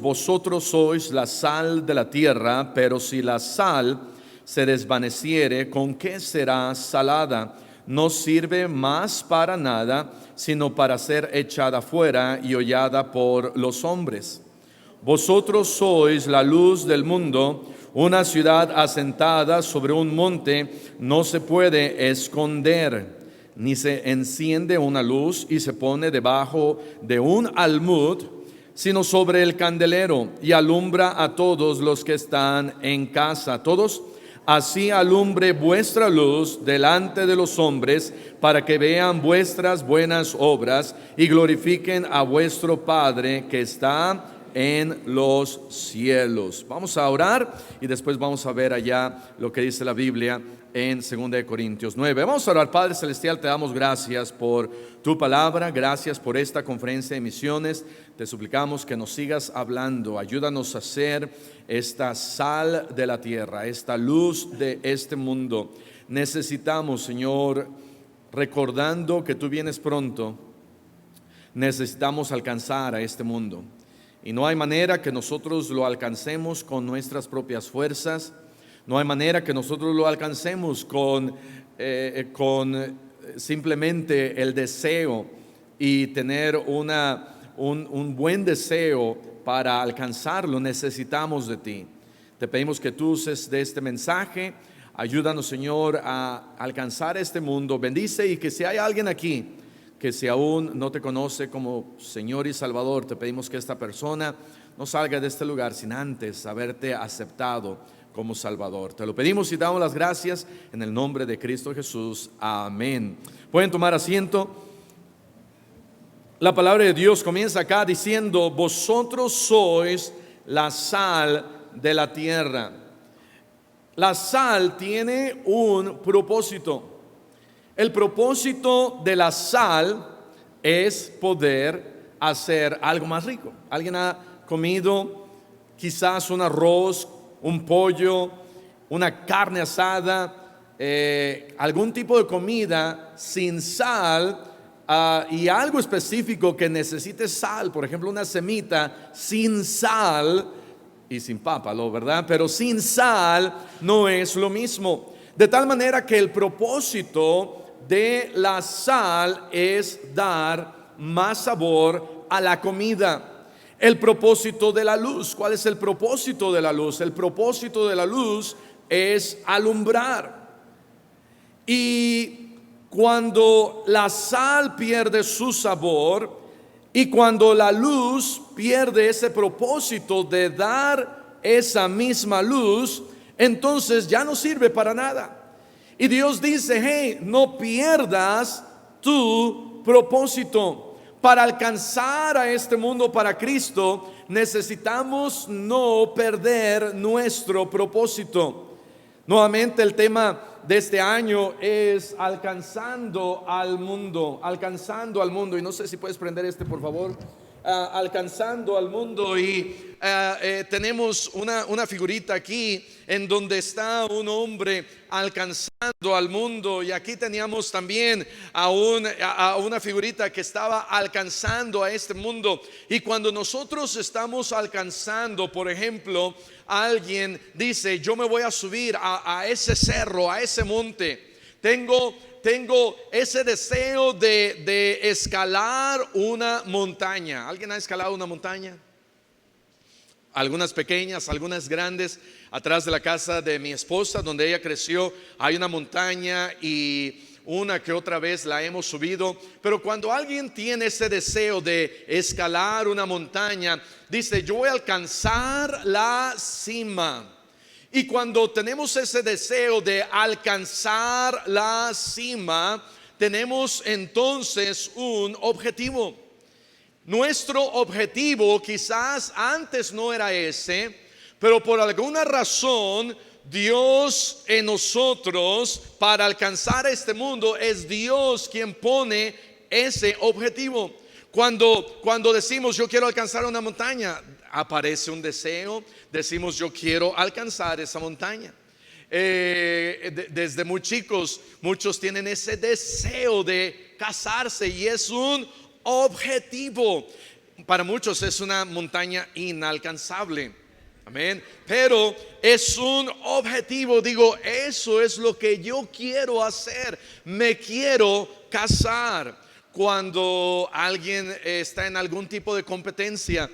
vosotros sois la sal de la tierra, pero si la sal se desvaneciere, ¿con qué será salada? No sirve más para nada, sino para ser echada fuera y hollada por los hombres. Vosotros sois la luz del mundo. Una ciudad asentada sobre un monte no se puede esconder, ni se enciende una luz y se pone debajo de un almud, sino sobre el candelero, y alumbra a todos los que están en casa. Todos, así alumbre vuestra luz delante de los hombres, para que vean vuestras buenas obras y glorifiquen a vuestro Padre que está en los cielos. Vamos a orar y después vamos a ver allá lo que dice la Biblia en 2 Corintios 9. Vamos a orar. Padre Celestial, te damos gracias por tu palabra, gracias por esta conferencia de misiones. Te suplicamos que nos sigas hablando, ayúdanos a ser esta sal de la tierra, esta luz de este mundo. Necesitamos, Señor, recordando que tú vienes pronto, necesitamos alcanzar a este mundo. Y no hay manera que nosotros lo alcancemos con nuestras propias fuerzas. No hay manera que nosotros lo alcancemos con simplemente el deseo y tener un buen deseo para alcanzarlo. Necesitamos de ti. Te pedimos que tú uses de este mensaje. Ayúdanos, Señor, a alcanzar este mundo. Bendice, y que si hay alguien aquí que si aún no te conoce como Señor y Salvador, te pedimos que esta persona no salga de este lugar sin antes haberte aceptado como Salvador. Te lo pedimos y damos las gracias en el nombre de Cristo Jesús. Amén. Pueden tomar asiento. La palabra de Dios comienza acá diciendo: vosotros sois la sal de la tierra. La sal tiene un propósito. El propósito de la sal es poder hacer algo más rico. ¿Alguien ha comido quizás un arroz, un pollo, una carne asada, algún tipo de comida sin sal y algo específico que necesite sal? Por ejemplo, una semita sin sal y sin pápalo, ¿verdad? Pero sin sal no es lo mismo. De tal manera que el propósito de la sal es dar más sabor a la comida. El propósito de la luz, ¿cuál es el propósito de la luz? El propósito de la luz es alumbrar. Y cuando la sal pierde su sabor y cuando la luz pierde ese propósito de dar esa misma luz, entonces ya no sirve para nada. Y Dios dice: hey, no pierdas tu propósito. Para alcanzar a este mundo para Cristo, necesitamos no perder nuestro propósito. Nuevamente el tema de este año es alcanzando al mundo. Alcanzando al mundo. Y no sé si puedes prender por favor. Alcanzando al mundo. Y tenemos una figurita aquí en donde está un hombre alcanzando al mundo, y aquí teníamos también a una figurita que estaba alcanzando a este mundo. Y cuando nosotros estamos alcanzando, por ejemplo, alguien dice: yo me voy a subir a ese cerro, a ese monte, tengo ese deseo de escalar una montaña. ¿Alguien ha escalado una montaña? Algunas pequeñas, algunas grandes. Atrás de la casa de mi esposa, donde ella creció, hay una montaña y una que otra vez la hemos subido. Pero cuando alguien tiene ese deseo de escalar una montaña, dice: yo voy a alcanzar la cima. Y cuando tenemos ese deseo de alcanzar la cima, tenemos entonces un objetivo. Nuestro objetivo quizás antes no era ese, pero por alguna razón Dios en nosotros, para alcanzar este mundo, es Dios quien pone ese objetivo. Cuando decimos: yo quiero alcanzar una montaña, aparece un deseo, decimos: yo quiero alcanzar esa montaña. Desde muy chicos, muchos tienen ese deseo de casarse y es un objetivo. para muchos es una montaña inalcanzable. Amén. Pero es un objetivo. Digo, eso es lo que yo quiero hacer. Me quiero casar. Cuando alguien está en algún tipo de competencia,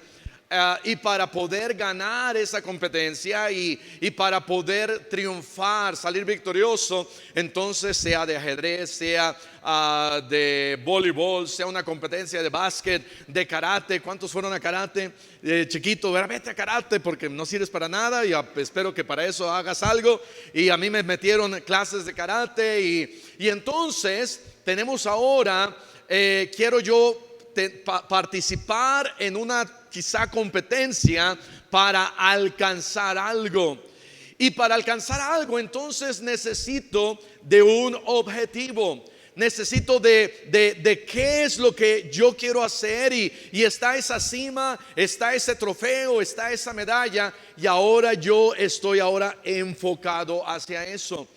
y para poder ganar esa competencia y para poder triunfar, salir victorioso, entonces sea de ajedrez, sea de voleibol, sea una competencia de básquet, de karate. ¿Cuántos fueron a karate? Chiquito, vete a karate porque no sirves para nada y espero que para eso hagas algo. Y a mí me metieron clases de karate y entonces tenemos ahora, quiero yo participar en una quizá competencia para alcanzar algo. Y para alcanzar algo entonces necesito de un objetivo. Necesito de qué es lo que yo quiero hacer y está esa cima, está ese trofeo, está esa medalla y ahora yo estoy enfocado hacia eso.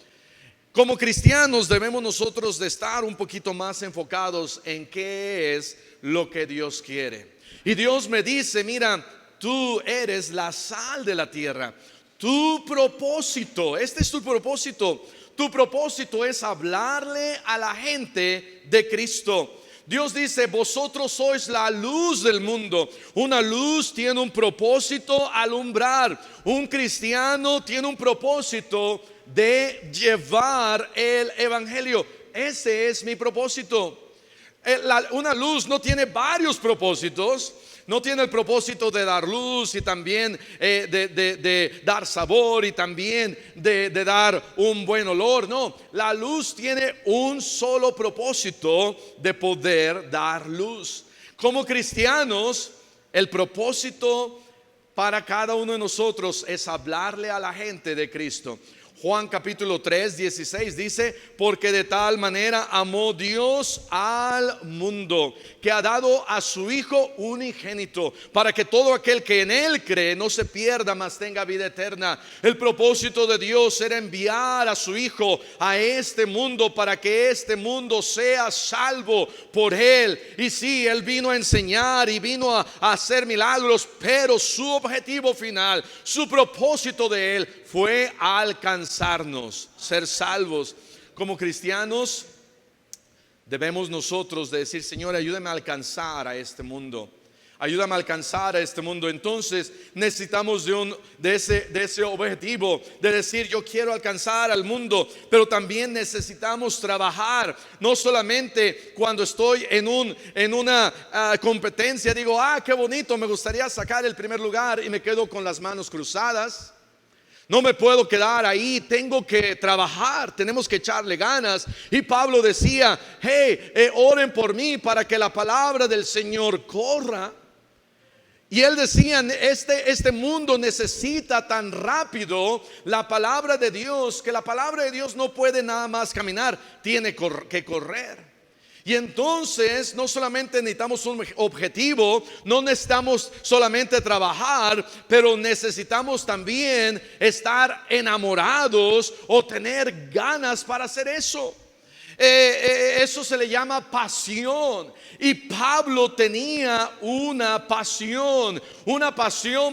Como cristianos debemos nosotros de estar un poquito más enfocados en qué es lo que Dios quiere. Y Dios me dice, mira, tú eres la sal de la tierra. Tu propósito, este es tu propósito. Tu propósito es hablarle a la gente de Cristo. Dios dice, vosotros sois la luz del mundo. Una luz tiene un propósito, alumbrar. Un cristiano tiene un propósito de llevar el evangelio. Ese es mi propósito. Una luz no tiene varios propósitos. No tiene el propósito de dar luz y también de dar sabor y también de dar un buen olor. No, la luz tiene un solo propósito, de poder dar luz. Como cristianos, el propósito para cada uno de nosotros es hablarle a la gente de Cristo. Juan capítulo 3, 16 dice, porque de tal manera amó Dios al mundo, que ha dado a su Hijo unigénito, para que todo aquel que en Él cree no se pierda, mas tenga vida eterna. El propósito de Dios era enviar a su Hijo a este mundo, para que este mundo sea salvo por Él. Y sí, Él vino a enseñar y vino a hacer milagros, pero su objetivo final, su propósito de Él fue alcanzarnos, ser salvos. Como cristianos debemos nosotros de decir, Señor, ayúdame a alcanzar a este mundo. Ayúdame a alcanzar a este mundo. Entonces necesitamos de ese objetivo, de decir, yo quiero alcanzar al mundo. Pero también necesitamos trabajar. No solamente cuando estoy en una competencia digo, qué bonito, me gustaría sacar el primer lugar y me quedo con las manos cruzadas. No me puedo quedar ahí, tengo que trabajar, tenemos que echarle ganas. Y Pablo decía, oren por mí para que la palabra del Señor corra. Y él decía, este mundo necesita tan rápido la palabra de Dios, que la palabra de Dios no puede nada más caminar, tiene que correr. Y entonces no solamente necesitamos un objetivo, no necesitamos solamente trabajar, pero necesitamos también estar enamorados o tener ganas para hacer eso. Eso se le llama pasión. Y Pablo tenía una pasión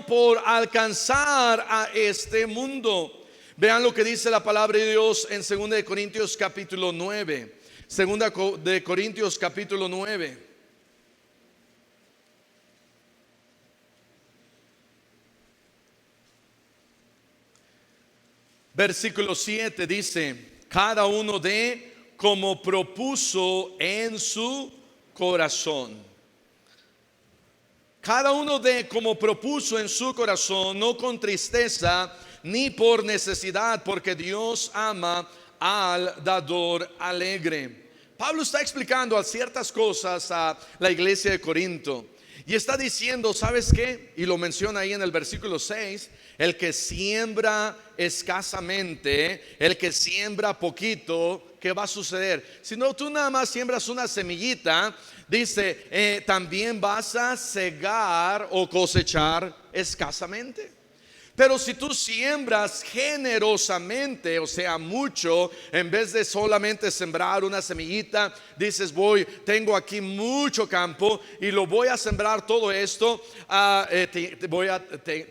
por alcanzar a este mundo. Vean lo que dice la palabra de Dios en 2 Corintios capítulo 9. Segunda de Corintios capítulo 9. Versículo 7 dice, cada uno dé como propuso en su corazón. Cada uno dé como propuso en su corazón, no con tristeza ni por necesidad, porque Dios ama al dador alegre. Pablo está explicando a ciertas cosas a la iglesia de Corinto y está diciendo, ¿sabes qué? Y lo menciona ahí en el versículo 6, el que siembra escasamente, el que siembra poquito, ¿qué va a suceder? Si no, tú nada más siembras una semillita, dice, también vas a cegar o cosechar escasamente. Pero si tú siembras generosamente, o sea, mucho, en vez de solamente sembrar una semillita, dices, tengo aquí mucho campo y lo voy a sembrar todo esto,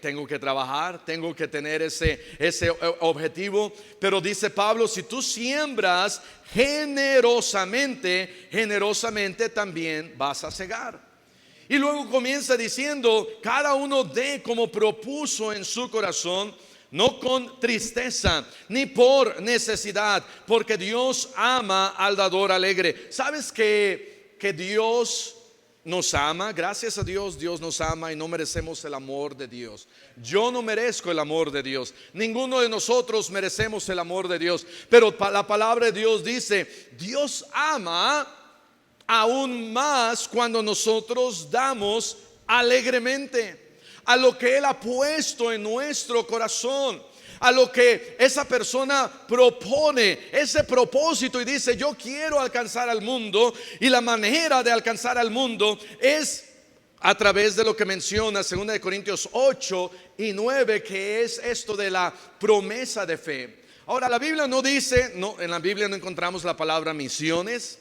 tengo que trabajar, tengo que tener ese objetivo. Pero dice Pablo, si tú siembras generosamente, generosamente también vas a segar. Y luego comienza diciendo, cada uno dé como propuso en su corazón, no con tristeza ni por necesidad, porque Dios ama al dador alegre. ¿Sabes que Dios nos ama? Gracias a Dios, Dios nos ama y no merecemos el amor de Dios. Yo no merezco el amor de Dios. Ninguno de nosotros merecemos el amor de Dios. Pero la palabra de Dios dice, Dios ama aún más cuando nosotros damos alegremente a lo que Él ha puesto en nuestro corazón, a lo que esa persona propone, ese propósito, y dice, yo quiero alcanzar al mundo, y la manera de alcanzar al mundo es a través de lo que menciona 2 Corintios 8 y 9, que es esto de la promesa de fe. Ahora, la Biblia no dice, en la Biblia no encontramos la palabra misiones.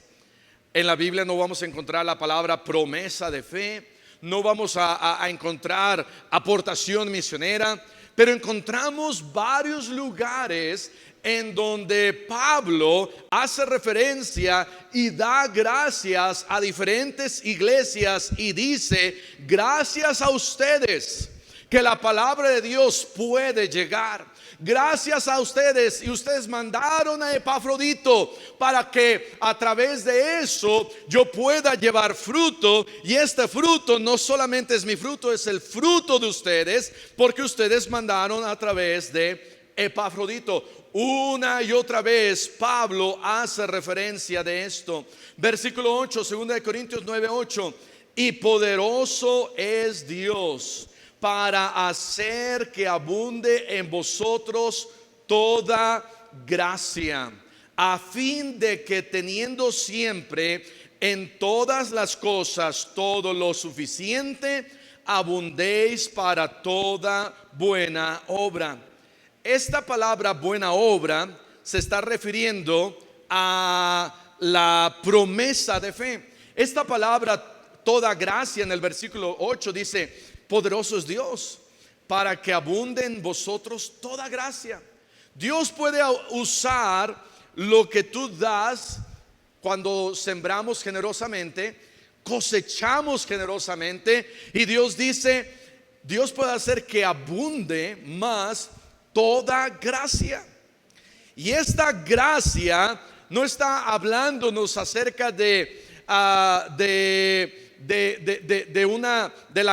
En la Biblia no vamos a encontrar la palabra promesa de fe, no vamos a encontrar aportación misionera, pero encontramos varios lugares en donde Pablo hace referencia y da gracias a diferentes iglesias y dice, gracias a ustedes que la palabra de Dios puede llegar. Gracias a ustedes, y ustedes mandaron a Epafrodito para que a través de eso yo pueda llevar fruto. Y este fruto no solamente es mi fruto, es el fruto de ustedes, porque ustedes mandaron a través de Epafrodito. Una y otra vez Pablo hace referencia de esto. Versículo 8, 2 Corintios 9:8. Y poderoso es Dios para hacer que abunde en vosotros toda gracia, a fin de que teniendo siempre en todas las cosas todo lo suficiente, abundéis para toda buena obra. Esta palabra buena obra se está refiriendo a la promesa de fe. Esta palabra toda gracia en el versículo 8 dice, poderoso es Dios para que abunde en vosotros toda gracia. Dios puede usar lo que tú das cuando sembramos generosamente, cosechamos generosamente, y Dios dice, Dios puede hacer que abunde más toda gracia. Y esta gracia no está hablándonos acerca de la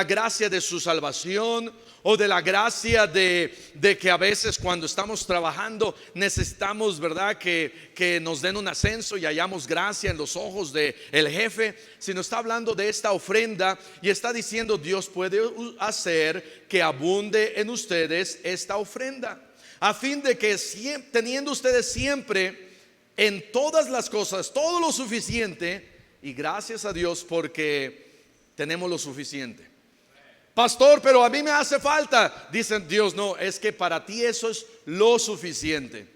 gracia de su salvación, o de la gracia de que a veces cuando estamos trabajando necesitamos, ¿verdad?, que nos den un ascenso y hallamos gracia en los ojos del jefe, sino está hablando de esta ofrenda y está diciendo, Dios puede hacer que abunde en ustedes esta ofrenda, a fin de que teniendo ustedes siempre en todas las cosas todo lo suficiente. Y gracias a Dios porque tenemos lo suficiente. Pastor, pero a mí me hace falta. Dicen, Dios, no, es que para ti eso es lo suficiente.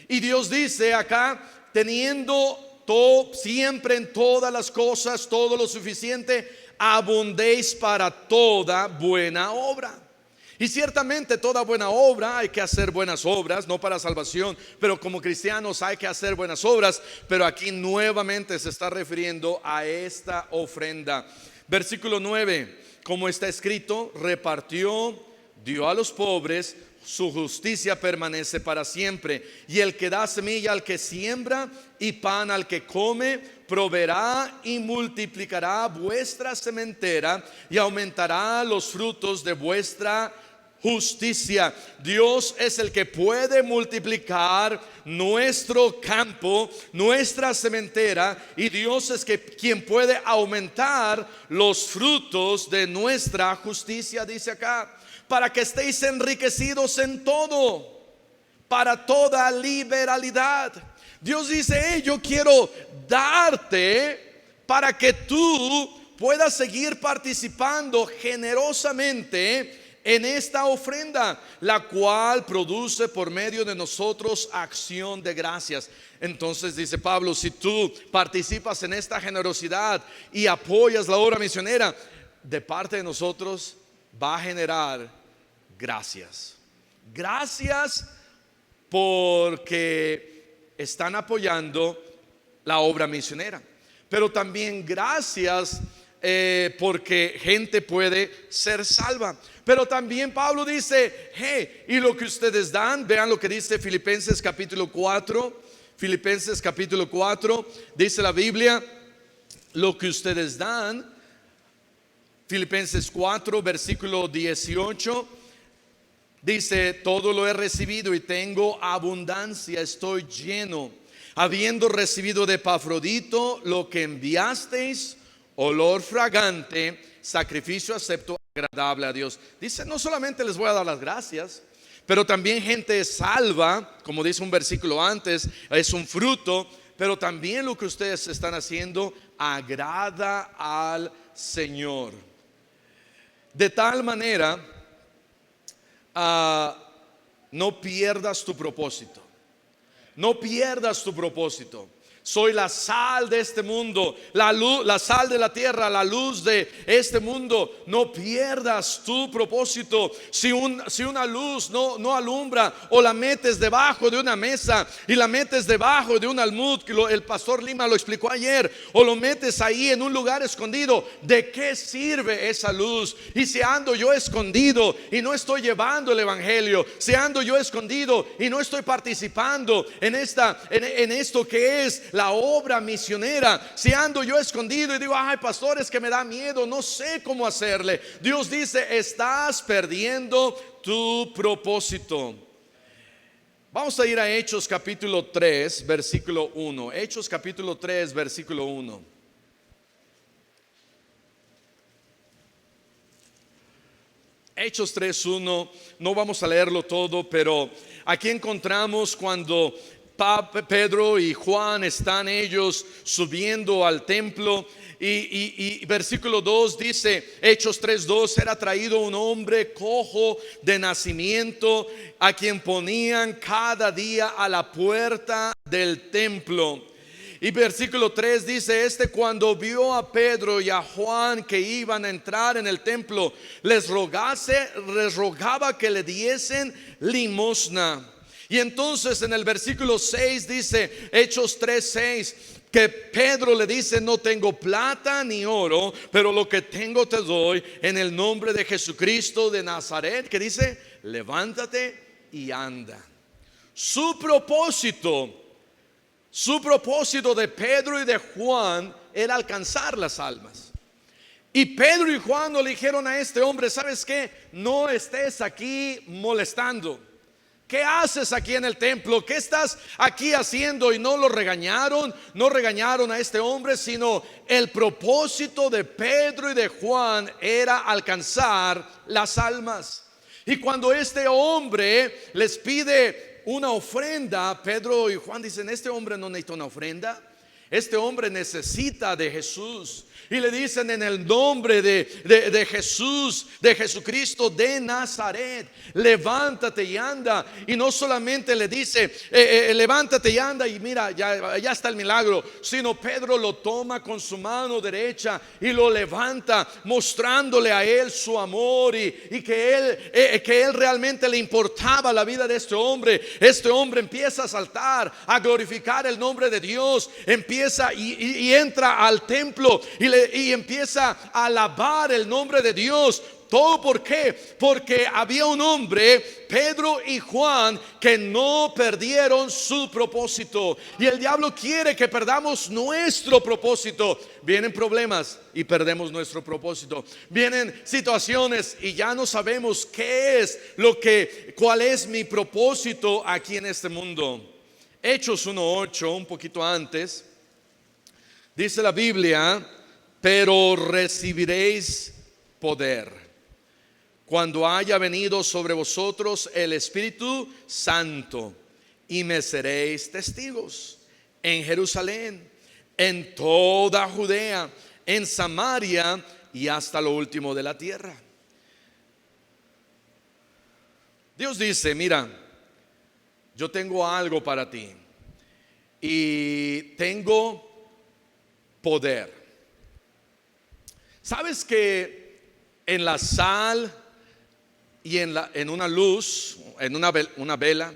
Y Dios dice acá, teniendo todo, siempre en todas las cosas todo lo suficiente, abundéis para toda buena obra. Y ciertamente toda buena obra, hay que hacer buenas obras, no para salvación, pero como cristianos hay que hacer buenas obras. Pero aquí nuevamente se está refiriendo a esta ofrenda. Versículo 9, como está escrito, repartió, dio a los pobres, su justicia permanece para siempre. Y el que da semilla al que siembra y pan al que come, proveerá y multiplicará vuestra sementera y aumentará los frutos de vuestra justicia. Dios es el que puede multiplicar nuestro campo, nuestra sementera, y Dios es quien puede aumentar los frutos de nuestra justicia, dice acá, para que estéis enriquecidos en todo, para toda liberalidad. Dios dice, yo quiero darte para que tú puedas seguir participando generosamente en esta ofrenda, la cual produce por medio de nosotros acción de gracias. Entonces dice Pablo, si tú participas en esta generosidad y apoyas la obra misionera, de parte de nosotros va a generar gracias. Gracias porque están apoyando la obra misionera, pero también gracias porque gente puede ser salva. Pero también Pablo dice, hey, y lo que ustedes dan, vean lo que dice Filipenses capítulo 4. Filipenses capítulo 4, dice la Biblia, lo que ustedes dan. Filipenses 4, versículo 18, dice, todo lo he recibido y tengo abundancia, estoy lleno, habiendo recibido de Epafrodito lo que enviasteis, olor fragante, sacrificio acepto, agradable a Dios. Dice, no solamente les voy a dar las gracias, pero también gente salva, como dice un versículo antes, es un fruto, pero también lo que ustedes están haciendo agrada al Señor. De tal manera, no pierdas tu propósito. No pierdas tu propósito. Soy la sal de este mundo, la luz, la sal de la tierra, la luz de este mundo. No pierdas tu propósito. Si una luz no alumbra, o la metes debajo de una mesa y la metes debajo de un almud, que el pastor Lima lo explicó ayer, o lo metes ahí en un lugar escondido, ¿de qué sirve esa luz? Y si ando yo escondido y no estoy llevando el evangelio, si ando yo escondido y no estoy participando en esto que es la obra misionera, si ando yo escondido y digo, ay pastor, es que me da miedo, no sé cómo hacerle, Dios dice, estás perdiendo tu propósito. Vamos a ir a Hechos capítulo 3 versículo 1. Hechos capítulo 3 versículo 1. Hechos 3:1, no vamos a leerlo todo, pero aquí encontramos cuando Pedro y Juan están ellos subiendo al templo y versículo 2 dice, Hechos 3:2, era traído un hombre cojo de nacimiento, a quien ponían cada día a la puerta del templo. Y versículo 3 dice, cuando vio a Pedro y a Juan que iban a entrar en el templo, les rogaba que le diesen limosna. Y entonces en el versículo 6 dice, Hechos 3:6, que Pedro le dice, no tengo plata ni oro, pero lo que tengo te doy, en el nombre de Jesucristo de Nazaret, que dice, levántate y anda. Su propósito de Pedro y de Juan era alcanzar las almas. Y Pedro y Juan no le dijeron a este hombre, ¿sabes qué? No estés aquí molestando. ¿Qué haces aquí en el templo? ¿Qué estás aquí haciendo? Y no lo regañaron, no regañaron a este hombre, sino el propósito de Pedro y de Juan era alcanzar las almas. Y cuando este hombre les pide una ofrenda, Pedro y Juan dicen, este hombre no necesita una ofrenda, este hombre necesita de Jesús. Y le dicen, en el nombre de Jesús, de Jesucristo de Nazaret, levántate y anda. Y no solamente le dice, levántate y anda y mira, ya está el milagro, sino Pedro lo toma con su mano derecha y lo levanta, mostrándole a él su amor y que él realmente le importaba la vida de este hombre. Este hombre empieza a saltar, a glorificar el nombre de Dios, empieza y entra al templo y empieza a alabar el nombre de Dios. ¿Todo por qué? Porque había un hombre, Pedro y Juan, que no perdieron su propósito. Y el diablo quiere que perdamos nuestro propósito. Vienen problemas y perdemos nuestro propósito. Vienen situaciones y ya no sabemos cuál es mi propósito aquí en este mundo. Hechos 1:8, un poquito antes, dice la Biblia, pero recibiréis poder cuando haya venido sobre vosotros el Espíritu Santo, y me seréis testigos en Jerusalén, en toda Judea, en Samaria y hasta lo último de la tierra. Dios dice, mira, yo tengo algo para ti y tengo poder. ¿Sabes que en la sal y en una luz, en una vela,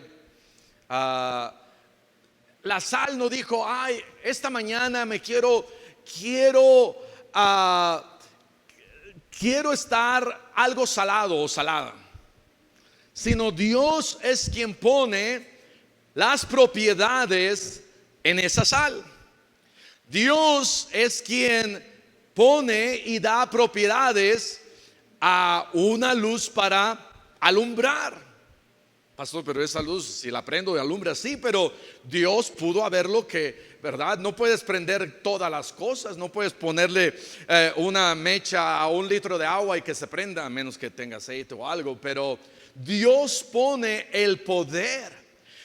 la sal no dijo, ay, esta mañana quiero estar algo salado o salada, sino Dios es quien pone las propiedades en esa sal. Dios es quien pone y da propiedades a una luz para alumbrar. Pastor, pero esa luz, si la prendo y alumbra, sí, pero Dios pudo haberlo que, ¿verdad? No puedes prender todas las cosas, no puedes ponerle una mecha a un litro de agua y que se prenda, a menos que tenga aceite o algo, pero Dios pone el poder.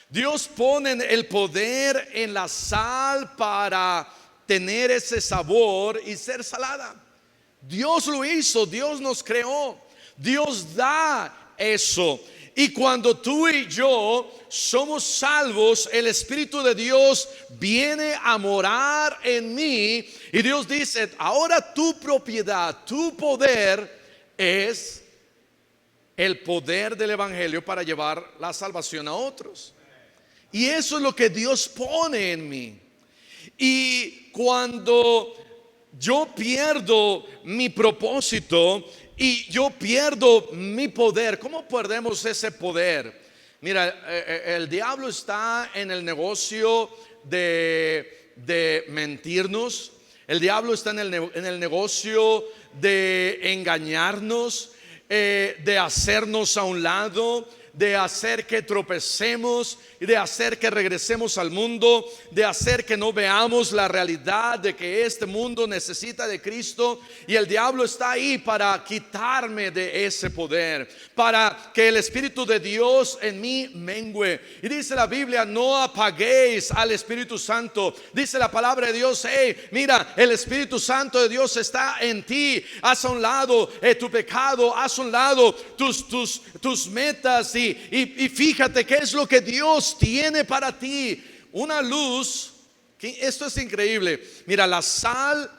Dios pone el poder en la sal para tener ese sabor y ser salada. Dios lo hizo, Dios nos creó, Dios da eso. Y cuando tú y yo somos salvos, el Espíritu de Dios viene a morar en mí. Y Dios dice, ahora tu propiedad, tu poder es el poder del Evangelio para llevar la salvación a otros. Y eso es lo que Dios pone en mí. Y cuando yo pierdo mi propósito y yo pierdo mi poder, ¿cómo perdemos ese poder? Mira, el diablo está en el negocio de mentirnos. El diablo está en el negocio de engañarnos, de hacernos a un lado, de hacer que tropecemos y de hacer que regresemos al mundo, de hacer que no veamos la realidad de que este mundo necesita de Cristo. Y el diablo está ahí para quitarme de ese poder, para que el Espíritu de Dios en mí mengue. Y dice la Biblia, no apaguéis al Espíritu Santo. Dice la palabra de Dios, mira, el Espíritu Santo de Dios está en ti. Haz a un lado tu pecado, haz a un lado tus metas y fíjate qué es lo que Dios tiene para ti. Una luz, esto es increíble. Mira, la sal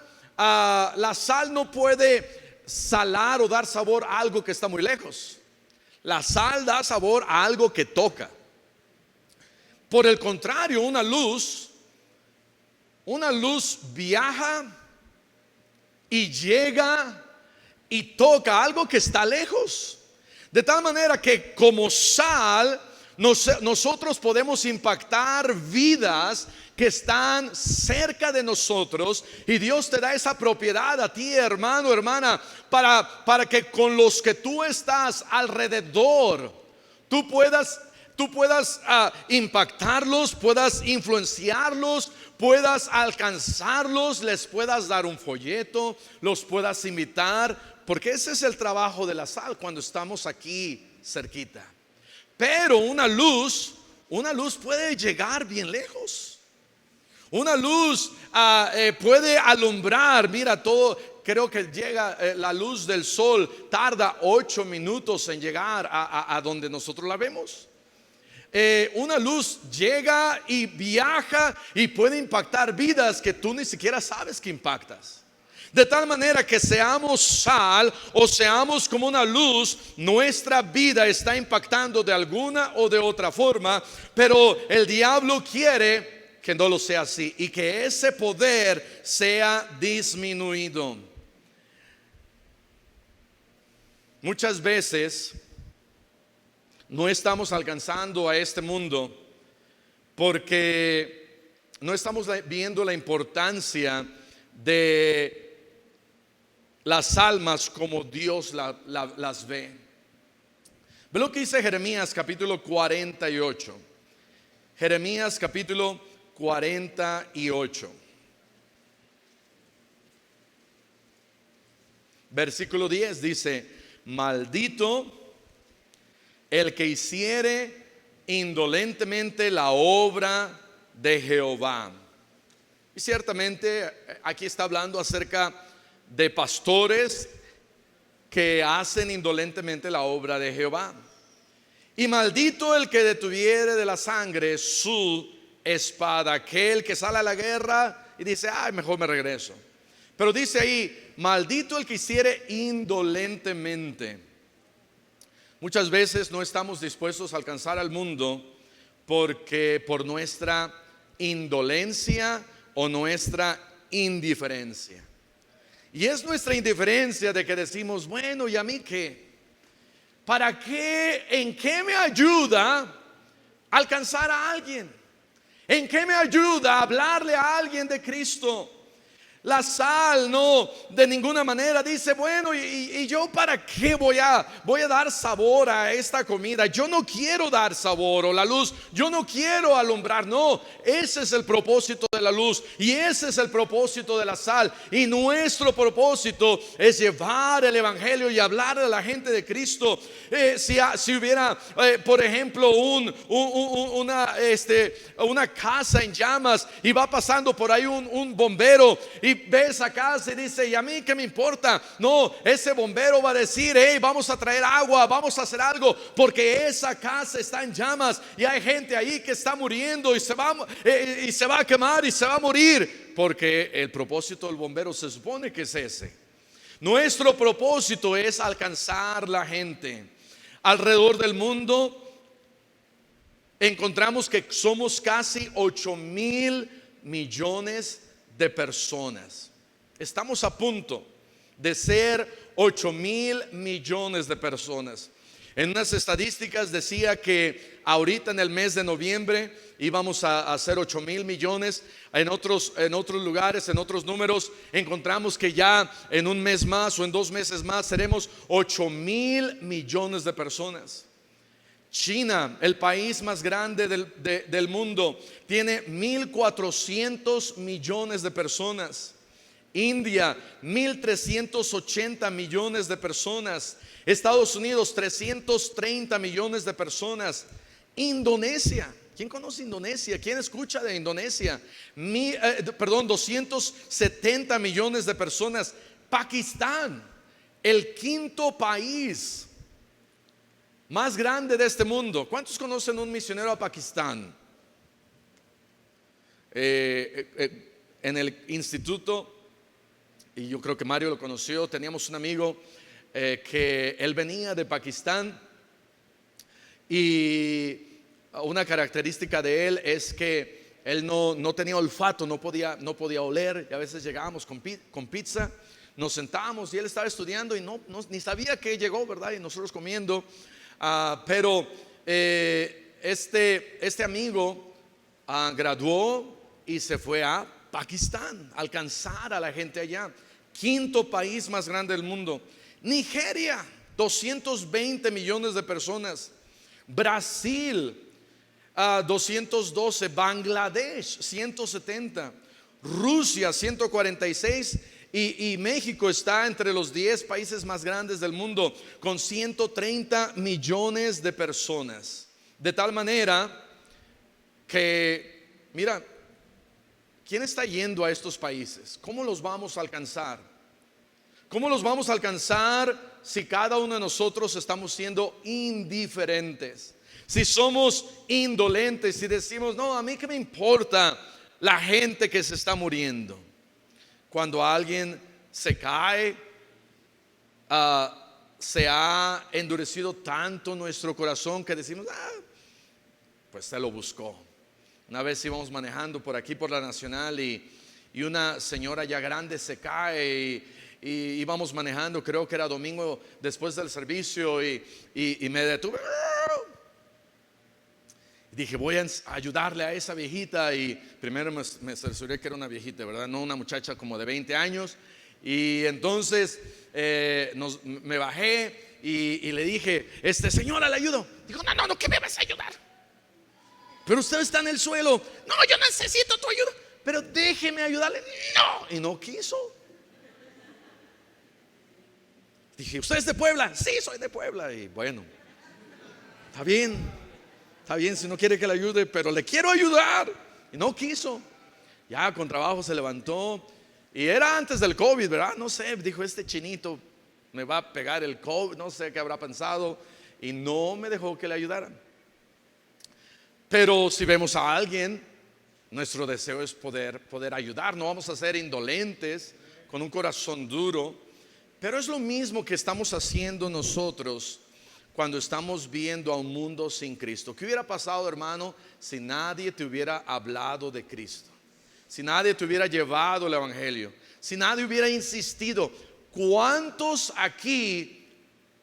no puede salar o dar sabor a algo que está muy lejos. La sal da sabor a algo que toca. Por el contrario, una luz viaja y llega y toca algo que está lejos. De tal manera que como sal nosotros podemos impactar vidas que están cerca de nosotros. Y Dios te da esa propiedad a ti, hermano, hermana, para que con los que tú estás alrededor tú puedas impactarlos, puedas influenciarlos, puedas alcanzarlos, les puedas dar un folleto, los puedas invitar. Porque ese es el trabajo de la sal cuando estamos aquí cerquita. Pero una luz puede llegar bien lejos. Una luz puede alumbrar. Mira, todo, creo que llega la luz del sol, tarda 8 minutos en llegar a donde nosotros la vemos. Una luz llega y viaja y puede impactar vidas que tú ni siquiera sabes que impactas. De tal manera que seamos sal o seamos como una luz, nuestra vida está impactando de alguna o de otra forma, pero el diablo quiere que no lo sea así y que ese poder sea disminuido. Muchas veces no estamos alcanzando a este mundo porque no estamos viendo la importancia de las almas como Dios las ve. Ve lo que dice Jeremías capítulo 48. Jeremías capítulo 48. Versículo 10 dice: maldito el que hiciere indolentemente la obra de Jehová. Y ciertamente aquí está hablando acerca de pastores que hacen indolentemente la obra de Jehová. Y maldito el que detuviere de la sangre su espada. Aquel que sale a la guerra y dice, ay, mejor me regreso. Pero dice ahí, maldito el que hiciere indolentemente. Muchas veces no estamos dispuestos a alcanzar al mundo porque por nuestra indolencia o nuestra indiferencia. Y es nuestra indiferencia de que decimos, bueno, ¿y a mí qué? ¿Para qué? ¿En qué me ayuda a alcanzar a alguien? ¿En qué me ayuda a hablarle a alguien de Cristo? La sal no, de ninguna manera dice, bueno, y yo para qué voy a dar sabor a esta comida. Yo no quiero dar sabor, o la luz, yo no quiero alumbrar. No, ese es el propósito de la luz y ese es el propósito de la sal. Y nuestro propósito es llevar el evangelio y hablar a la gente de Cristo. Si hubiera, por ejemplo, una casa en llamas y va pasando por ahí un bombero y ve esa casa y dice, ¿y a mí qué me importa? No, ese bombero va a decir, hey, vamos a traer agua, vamos a hacer algo, porque esa casa está en llamas y hay gente ahí que está muriendo y se va a quemar y se va a morir, porque el propósito del bombero se supone que es ese. Nuestro propósito es alcanzar la gente. Alrededor del mundo encontramos que somos casi 8,000 millones de personas. Estamos a punto de ser 8,000 millones de personas. En unas estadísticas decía que ahorita en el mes de noviembre íbamos a ser 8,000 millones. En otros lugares, en otros números, encontramos que ya en un mes más o en 2 meses más seremos 8,000 millones de personas. China, el país más grande del mundo, tiene 1,400 millones de personas. India, 1,380 millones de personas. Estados Unidos, 330 millones de personas. Indonesia, ¿quién conoce Indonesia? ¿Quién escucha de Indonesia? 270 millones de personas. Pakistán, el 5.º país más grande de este mundo. ¿Cuántos conocen un misionero a Pakistán? En el instituto, y yo creo que Mario lo conoció, teníamos un amigo que él venía de Pakistán, y una característica de él es que él no tenía olfato, no podía oler, y a veces llegábamos con pizza, nos sentábamos y él estaba estudiando y ni sabía que llegó, ¿verdad? Y nosotros comiendo. Pero este amigo graduó y se fue a Pakistán a alcanzar a la gente allá. 5.º país más grande del mundo. Nigeria, 220 millones de personas. Brasil, 212. Bangladesh, 170. Rusia, 146. Y México está entre los 10 países más grandes del mundo, con 130 millones de personas. De tal manera que, mira, ¿quién está yendo a estos países? ¿Cómo los vamos a alcanzar? ¿Cómo los vamos a alcanzar si cada uno de nosotros estamos siendo indiferentes? Si somos indolentes, si decimos, no, a mí qué me importa la gente que se está muriendo. Cuando alguien se cae, se ha endurecido tanto nuestro corazón que decimos, pues se lo buscó. Una vez íbamos manejando por aquí por la Nacional y una señora ya grande se cae y íbamos manejando, creo que era domingo después del servicio, y me detuve. Dije, voy a ayudarle a esa viejita, y primero me cercioré que era una viejita, ¿verdad? No una muchacha como de 20 años. Y entonces me bajé y le dije, señora, ¿le ayudo? Dijo, no, ¿qué me vas a ayudar? Pero usted está en el suelo. No, yo necesito tu ayuda. Pero déjeme ayudarle. No, y no quiso. Dije, ¿usted es de Puebla? Sí, soy de Puebla. Y bueno, está bien si no quiere que le ayude, pero le quiero ayudar. Y no quiso. Ya con trabajo se levantó. Y era antes del COVID, ¿verdad? No sé, dijo, este chinito me va a pegar el COVID, no sé qué habrá pensado. y no me dejó que le ayudaran. Pero si vemos a alguien, nuestro deseo es poder ayudar. No vamos a ser indolentes, con un corazón duro. Pero es lo mismo que estamos haciendo nosotros cuando estamos viendo a un mundo sin Cristo. ¿Qué hubiera pasado, hermano, si nadie te hubiera hablado de Cristo? Si nadie te hubiera llevado el evangelio, si nadie hubiera insistido. ¿Cuántos aquí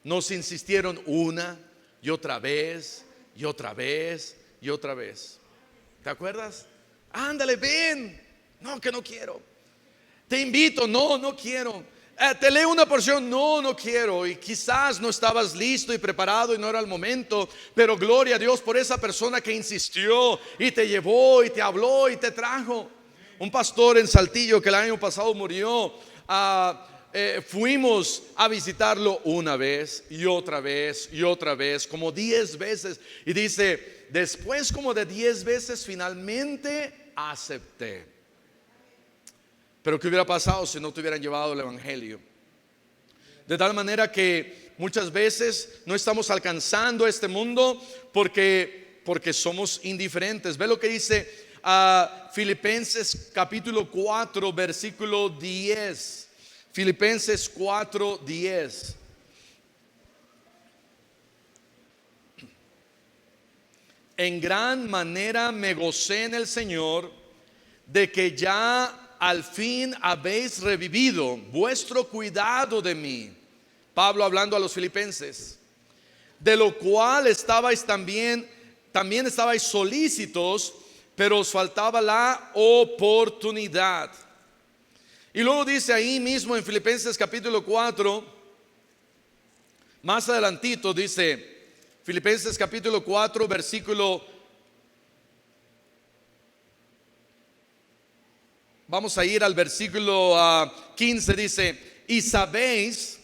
nos insistieron una y otra vez y otra vez y otra vez? ¿Te acuerdas? Ándale, ven. No, que no quiero. Te invito. No, no quiero. Te leo una porción. No, no quiero. Y quizás no estabas listo y preparado y no era el momento, pero gloria a Dios por esa persona que insistió y te llevó y te habló y te trajo. Un pastor en Saltillo que el año pasado murió, fuimos a visitarlo una vez y otra vez y otra vez, como 10 veces. Y dice, después como de 10 veces finalmente acepté. Pero ¿qué hubiera pasado si no te hubieran llevado el evangelio? De tal manera que muchas veces no estamos alcanzando este mundo porque somos indiferentes. Ve lo que dice Filipenses capítulo 4 versículo 10. Filipenses 4, 10. En gran manera me gocé en el Señor de que ya al fin habéis revivido vuestro cuidado de mí. Pablo hablando a los filipenses, de lo cual estabais también estabais solícitos, pero os faltaba la oportunidad. Y luego dice ahí mismo en Filipenses capítulo 4, más adelantito dice, Filipenses capítulo 4 versículo, vamos a ir al versículo 15, dice, y sabéis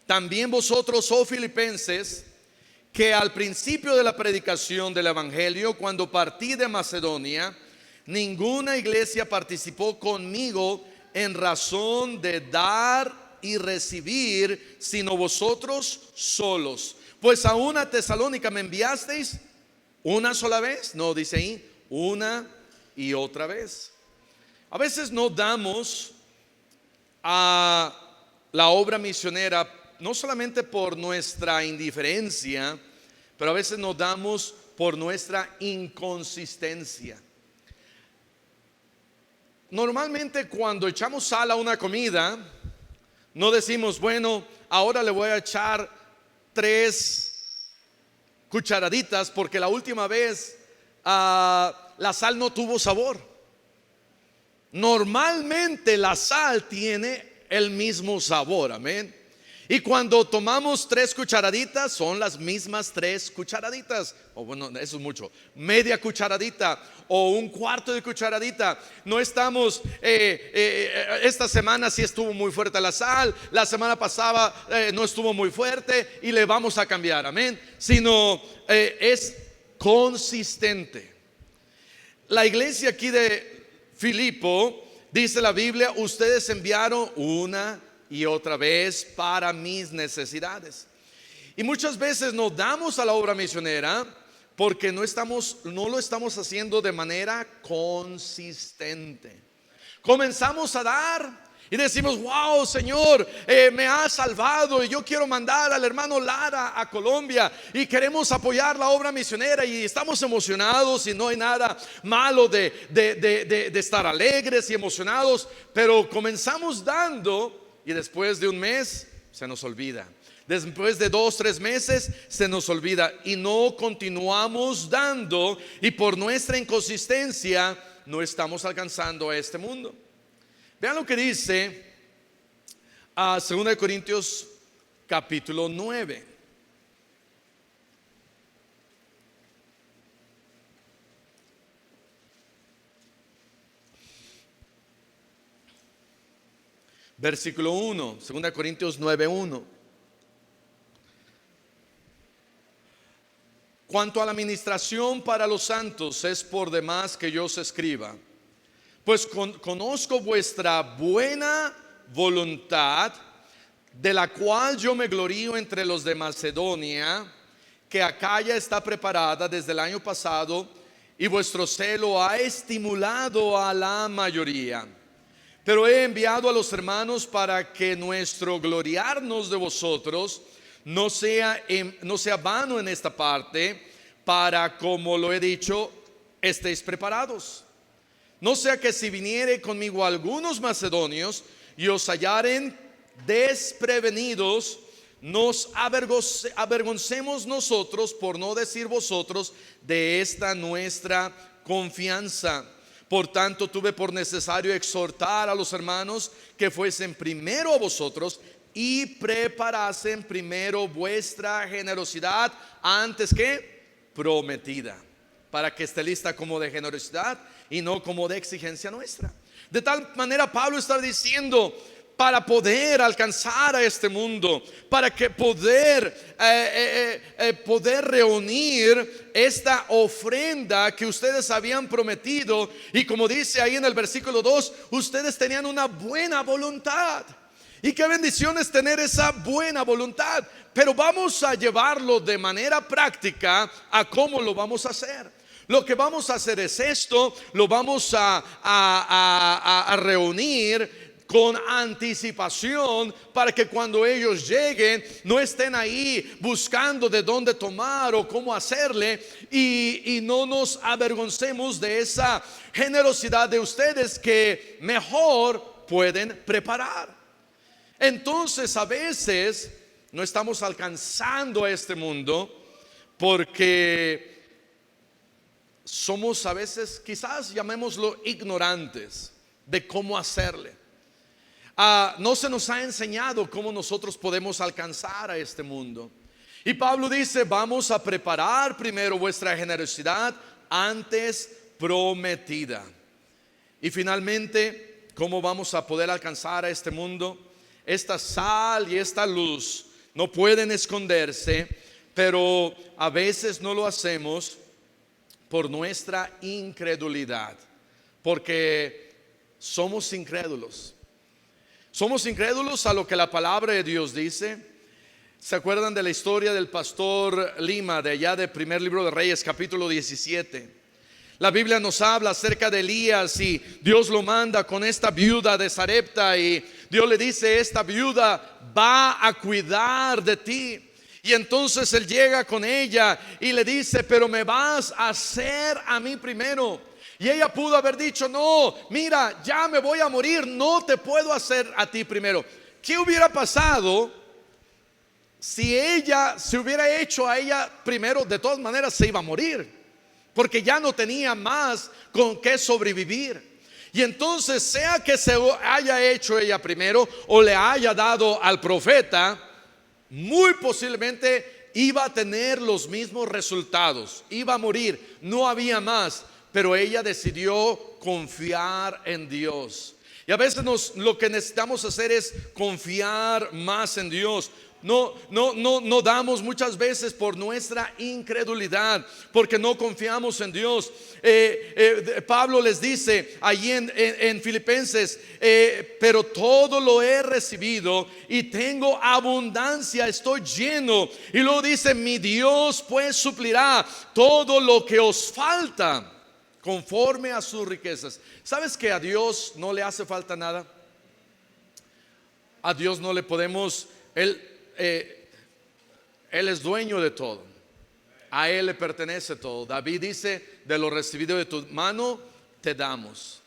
también vosotros, oh filipenses, que al principio de la predicación del evangelio, cuando partí de Macedonia, ninguna iglesia participó conmigo en razón de dar y recibir, sino vosotros solos. Pues a una Tesalónica me enviasteis una sola vez. No, dice ahí, una y otra vez. A veces no damos a la obra misionera, no solamente por nuestra indiferencia, pero a veces nos damos por nuestra inconsistencia. Normalmente cuando echamos sal a una comida, no decimos, bueno, ahora le voy a echar 3 cucharaditas porque la última vez la sal no tuvo sabor. Normalmente la sal tiene el mismo sabor, amén. Y cuando tomamos 3 cucharaditas, son las mismas 3 cucharaditas. O bueno, eso es mucho. Media cucharadita o un cuarto de cucharadita. No estamos, esta semana sí estuvo muy fuerte la sal. La semana pasada no estuvo muy fuerte y le vamos a cambiar, amén. Sino es consistente. La iglesia aquí de Filipo, dice la Biblia, ustedes enviaron una y otra vez para mis necesidades. Y muchas veces nos damos a la obra misionera porque no lo estamos haciendo de manera consistente. Comenzamos a dar y decimos, wow, Señor, me ha salvado y yo quiero mandar al hermano Lara a Colombia y queremos apoyar la obra misionera y estamos emocionados y no hay nada malo de estar alegres y emocionados, pero comenzamos dando y después de un mes se nos olvida. Después de 2, 3 meses se nos olvida y no continuamos dando, y por nuestra inconsistencia no estamos alcanzando a este mundo. Vean lo que dice 2 Corintios capítulo 9. Versículo 1, 2 Corintios 9:1. Cuanto a la ministración para los santos, es por demás que yo os escriba, pues conozco vuestra buena voluntad, de la cual yo me glorío entre los de Macedonia que Acaya está preparada desde el año pasado y vuestro celo ha estimulado a la mayoría. Pero he enviado a los hermanos para que nuestro gloriarnos de vosotros no sea vano en esta parte, para, como lo he dicho, estéis preparados. No sea que si viniere conmigo algunos macedonios y os hallaren desprevenidos, nos avergoncemos nosotros, por no decir vosotros, de esta nuestra confianza. Por tanto, tuve por necesario exhortar a los hermanos que fuesen primero a vosotros y preparasen primero vuestra generosidad antes que prometida, para que esté lista como de generosidad y no como de exigencia nuestra. De tal manera Pablo está diciendo, para poder alcanzar a este mundo, para que poder reunir esta ofrenda que ustedes habían prometido, y como dice ahí en el versículo 2, ustedes tenían una buena voluntad. Y qué bendición es tener esa buena voluntad. Pero vamos a llevarlo de manera práctica a cómo lo vamos a hacer. Lo que vamos a hacer es esto: lo vamos a reunir con anticipación, para que cuando ellos lleguen no estén ahí buscando de dónde tomar o cómo hacerle, y no nos avergoncemos de esa generosidad de ustedes que mejor pueden preparar. Entonces, a veces no estamos alcanzando a este mundo porque somos, a veces, quizás llamémoslo, ignorantes de cómo hacerle. No se nos ha enseñado cómo nosotros podemos alcanzar a este mundo. Y Pablo dice, vamos a preparar primero vuestra generosidad antes prometida. Y finalmente, ¿cómo vamos a poder alcanzar a este mundo? Esta sal y esta luz no pueden esconderse, pero a veces no lo hacemos por nuestra incredulidad, porque somos incrédulos. Somos incrédulos a lo que la palabra de Dios dice. ¿Se acuerdan de la historia del pastor Lima, de allá del primer libro de Reyes, capítulo 17? La Biblia nos habla acerca de Elías, y Dios lo manda con esta viuda de Sarepta, y Dios le dice, esta viuda va a cuidar de ti. Y entonces él llega con ella y le dice, pero me vas a hacer a mí primero. Y ella pudo haber dicho, no, mira, ya me voy a morir, no te puedo hacer a ti primero. ¿Qué hubiera pasado si ella se hubiera hecho a ella primero? De todas maneras se iba a morir, porque ya no tenía más con qué sobrevivir. Y entonces, sea que se haya hecho ella primero o le haya dado al profeta, muy posiblemente iba a tener los mismos resultados, iba a morir, no había más. Pero ella decidió confiar en Dios. Y a veces lo que necesitamos hacer es confiar más en Dios. No damos muchas veces por nuestra incredulidad, porque no confiamos en Dios. Pablo les dice allí en Filipenses, pero todo lo he recibido y tengo abundancia, estoy lleno. Y luego dice, mi Dios pues suplirá todo lo que os falta conforme a sus riquezas. ¿Sabes que a Dios no le hace falta nada? A Dios no le podemos, Él es dueño de todo. A Él le pertenece todo. David dice, de lo recibido de tu mano te damos.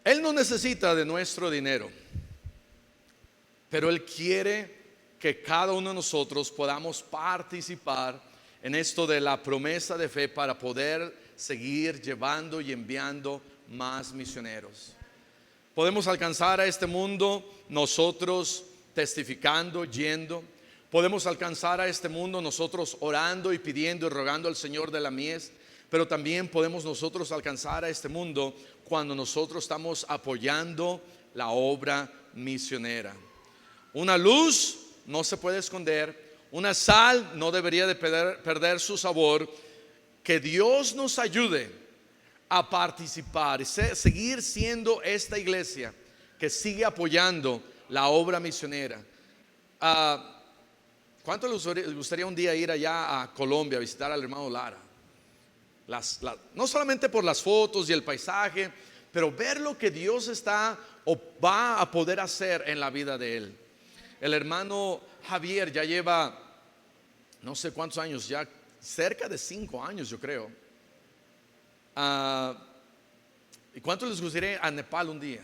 Él no necesita de nuestro dinero, pero Él quiere que cada uno de nosotros podamos participar en esto de la promesa de fe, para poder seguir llevando y enviando más misioneros. Podemos alcanzar a este mundo nosotros testificando, yendo. Podemos alcanzar a este mundo nosotros orando y pidiendo y rogando al Señor de la mies. Pero también podemos nosotros alcanzar a este mundo cuando nosotros estamos apoyando la obra misionera. Una luz no se puede esconder. Una sal no debería de perder su sabor. Que Dios nos ayude a participar y seguir siendo esta iglesia que sigue apoyando la obra misionera. ¿Cuánto les gustaría un día ir allá a Colombia a visitar al hermano Lara? No solamente por las fotos y el paisaje, pero ver lo que Dios está o va a poder hacer en la vida de él. El hermano Javier ya lleva no sé cuántos años, ya cerca de 5 años yo creo. ¿Y cuánto les gustaría a Nepal un día?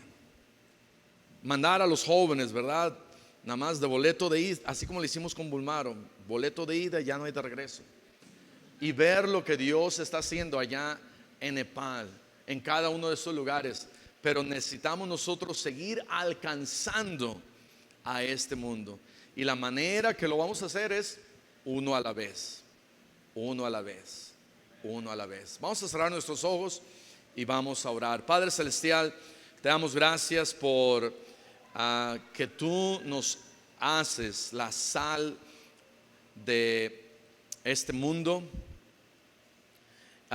Mandar a los jóvenes, ¿verdad? Nada más de boleto de ida, así como lo hicimos con Bulmaro, boleto de ida, ya no hay de regreso. Y ver lo que Dios está haciendo allá en Nepal, en cada uno de esos lugares. Pero necesitamos nosotros seguir alcanzando a este mundo. Y la manera que lo vamos a hacer es uno a la vez, uno a la vez, uno a la vez. Vamos a cerrar nuestros ojos y vamos a orar. Padre Celestial, te damos gracias por que tú nos haces la sal de este mundo. Te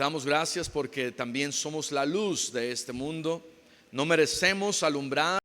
damos gracias porque también somos la luz de este mundo. No merecemos alumbrar